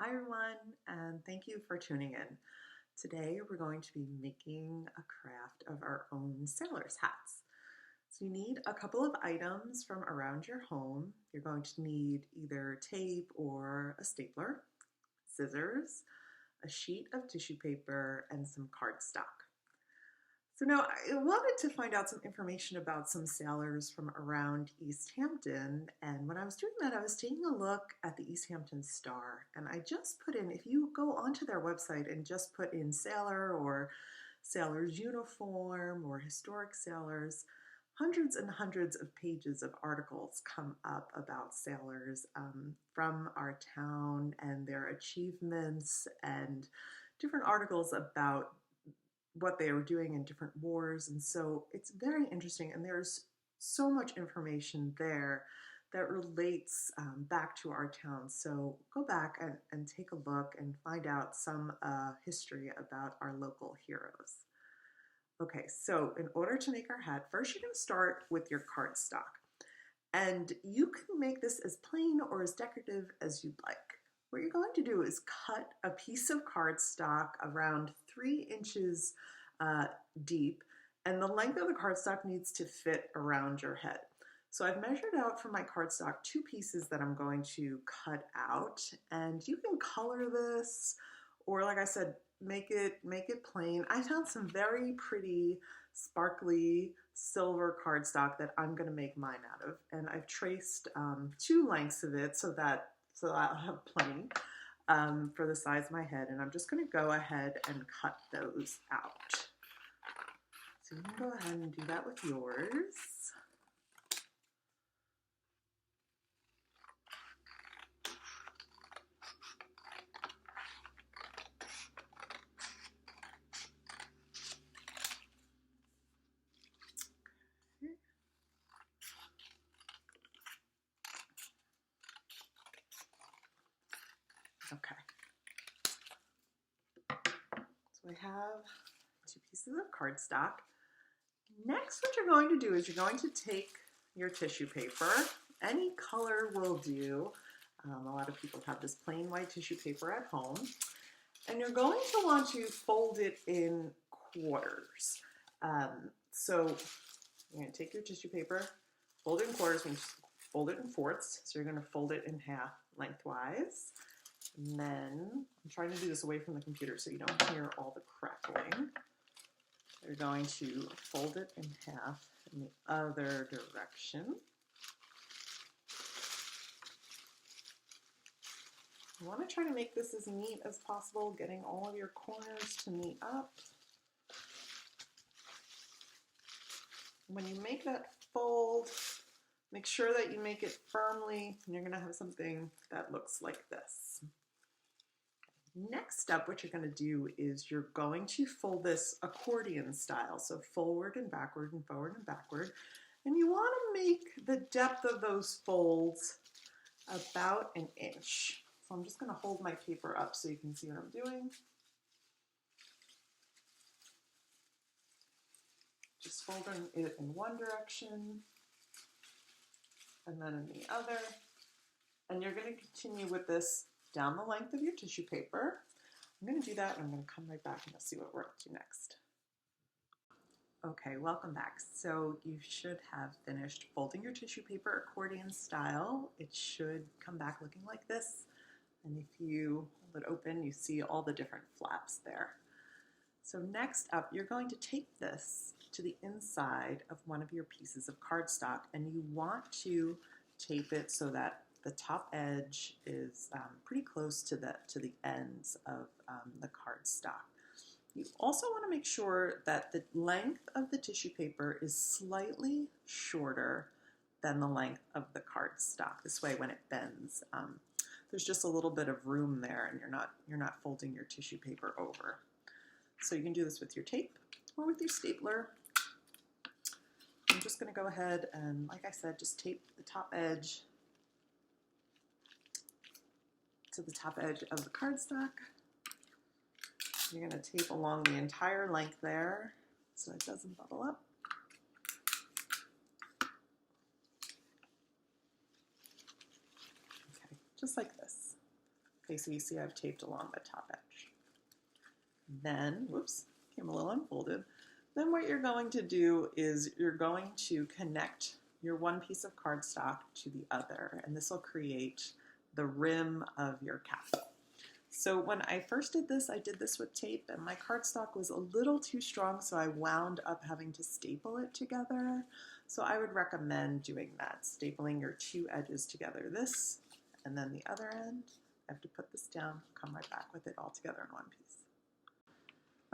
Hi everyone, and thank you for tuning in. Today we're going to be making a craft of our own sailor's hats. So you need a couple of items from around your home. You're going to need either tape or a stapler, scissors, a sheet of tissue paper, and some cardstock. So now I wanted to find out some information about some sailors from around East Hampton, and when I was doing that, I was taking a look at the East Hampton Star, and I just put in, if you go onto their website and just put in sailor or sailor's uniform or historic sailors, hundreds and hundreds of pages of articles come up about sailors from our town and their achievements, and different articles about what they were doing in different wars. And so it's very interesting, and there's so much information there that relates back to our town. So go back and take a look and find out some history about our local heroes. Okay, so in order to make our hat, first you're going to start with your cardstock. And you can make this as plain or as decorative as you'd like. What you're going to do is cut a piece of cardstock around 3 inches deep, and the length of the cardstock needs to fit around your head. So I've measured out for my cardstock 2 pieces that I'm going to cut out, and you can color this, or like I said, make it plain. I found some very pretty sparkly silver cardstock that I'm going to make mine out of, and I've traced 2 lengths of it so that I'll have plenty for the size of my head, and I'm just going to go ahead and cut those out. So you can go ahead and do that with yours. Okay. So I have 2 pieces of cardstock. Next, what you're going to do is you're going to take your tissue paper. Any color will do. A lot of people have this plain white tissue paper at home. And you're going to want to fold it in quarters. So you're going to take your tissue paper, fold it in quarters, means fold it in fourths. So you're going to fold it in half lengthwise. And then, I'm trying to do this away from the computer so you don't hear all the crackling. You're going to fold it in half in the other direction. You want to try to make this as neat as possible, getting all of your corners to meet up. When you make that fold, make sure that you make it firmly, and you're going to have something that looks like this. Next up, what you're going to do is you're going to fold this accordion style, so forward and backward and forward and backward. And you want to make the depth of those folds about 1 inch. So I'm just going to hold my paper up so you can see what I'm doing. Just folding it in one direction and then in the other. And you're going to continue with this down the length of your tissue paper. I'm going to do that, and I'm going to come right back and you'll see what we're up to next. Okay, welcome back. So you should have finished folding your tissue paper accordion style. It should come back looking like this. And if you hold it open, you see all the different flaps there. So next up, you're going to tape this to the inside of one of your pieces of cardstock, and you want to tape it so that the top edge is pretty close to the ends of the cardstock. You also want to make sure that the length of the tissue paper is slightly shorter than the length of the cardstock. This way, when it bends, there's just a little bit of room there, and you're not folding your tissue paper over. So you can do this with your tape or with your stapler. I'm just going to go ahead and, like I said, just tape the top edge to the top edge of the cardstock. You're going to tape along the entire length there so it doesn't bubble up. Okay, just like this. Okay, so you see I've taped along the top edge. Then, whoops, came a little unfolded. Then what you're going to do is you're going to connect your one piece of cardstock to the other, and this will create the rim of your cap. So when I first did this, I did this with tape, and my cardstock was a little too strong, so I wound up having to staple it together. So I would recommend doing that, stapling your two edges together, this and then the other end. I have to put this down, come right back with it all together in one piece.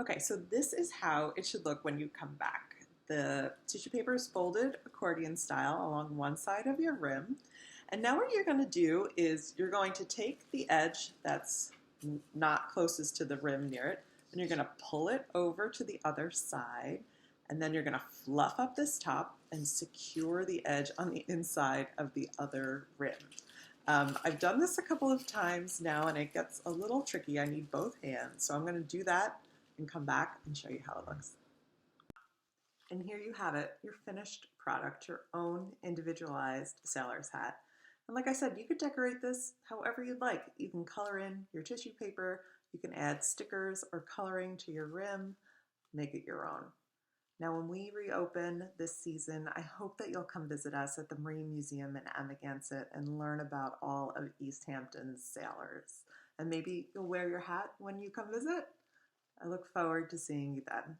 Okay, so this is how it should look when you come back. The tissue paper is folded accordion style along one side of your rim. And now what you're going to do is you're going to take the edge that's not closest to the rim near it, and you're going to pull it over to the other side, and then you're going to fluff up this top and secure the edge on the inside of the other rim. I've done this a couple of times now, and it gets a little tricky. I need both hands, so I'm going to do that and come back and show you how it looks. And here you have it, your finished product, your own individualized sailor's hat. And like I said, you could decorate this however you'd like. You can color in your tissue paper, you can add stickers or coloring to your rim, make it your own. Now when we reopen this season, I hope that you'll come visit us at the Marine Museum in Amagansett and learn about all of East Hampton's sailors. And maybe you'll wear your hat when you come visit. I look forward to seeing you then.